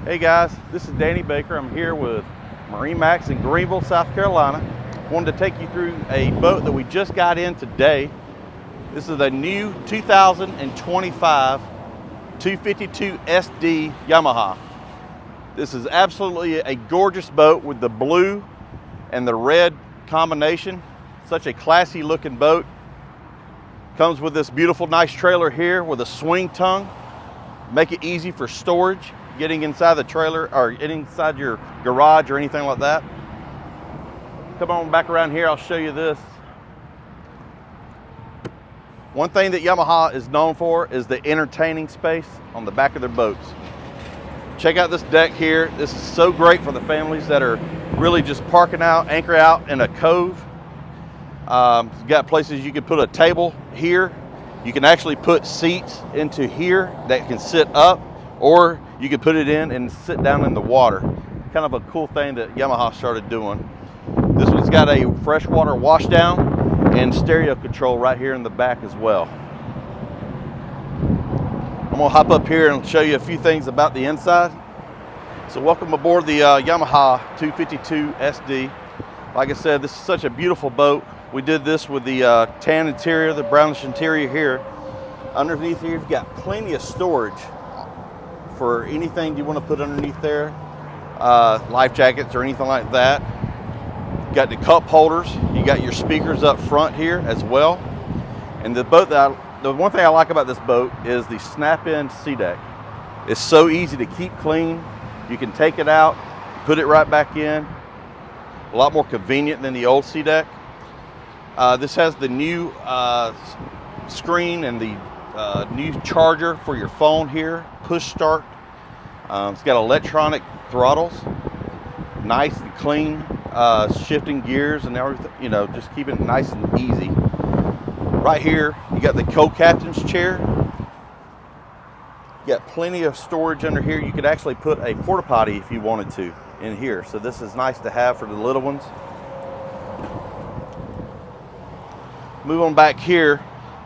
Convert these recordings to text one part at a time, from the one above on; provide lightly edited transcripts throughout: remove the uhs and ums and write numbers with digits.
Hey guys, this is Danny Baker. I'm here with MarineMax in Greenville, South Carolina. Wanted to take you through a boat that we just got in today. This is a new 2025 252 SD Yamaha. This is absolutely a gorgeous boat with the blue and the red combination. Such a classy looking boat. Comes with this beautiful nice trailer here with a swing tongue. Make it easy for storage, getting inside the trailer or inside your garage or anything like that. Come on back around here, I'll show you this. One thing that Yamaha is known for is the entertaining space on the back of their boats. Check out this deck here. This is so great for the families that are really just parking out, anchor out in a cove. You've got places you can put a table here. You can actually put seats into here that can sit up, or you can put it in and sit down in the water. Kind of a cool thing that Yamaha started doing. This one's got a freshwater washdown and stereo control right here in the back as well. I'm gonna hop up here and show you a few things about the inside. So welcome aboard the Yamaha 252 SD. Like I said, this is such a beautiful boat. We did this with the tan interior, the brownish interior here. Underneath here, you've got plenty of storage for anything you want to put underneath there. Life jackets or anything like that. You got the cup holders. You got your speakers up front here as well. And the boat the one thing I like about this boat is the snap-in sea deck. It's so easy to keep clean. You can take it out, put it right back in. A lot more convenient than the old sea deck. This has the new screen and the new charger for your phone here, push start. It's got electronic throttles, nice and clean, shifting gears and everything, you know, just keep it nice and easy. Right here, you got the co-captain's chair. You got plenty of storage under here. You could actually put a porta potty if you wanted to in here. So this is nice to have for the little ones. Move on back here.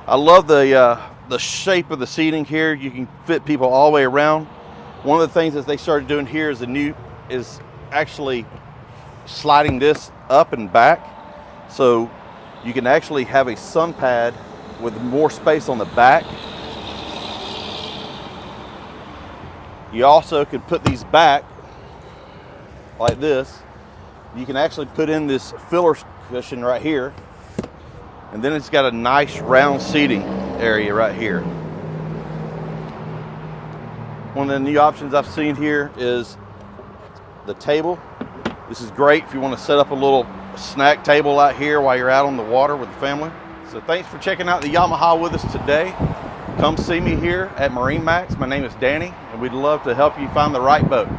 I love the shape of the seating here. You can fit people all the way around. One of the things that they started doing here is actually sliding this up and back. So you can actually have a sun pad with more space on the back. You also can put these back like this. You can actually put in this filler cushion right here. And then it's got a nice round seating area right here. One of the new options I've seen here is the table. This is great if you want to set up a little snack table out here while you're out on the water with the family. So thanks for checking out the Yamaha with us today. Come see me here at MarineMax. My name is Danny, and we'd love to help you find the right boat.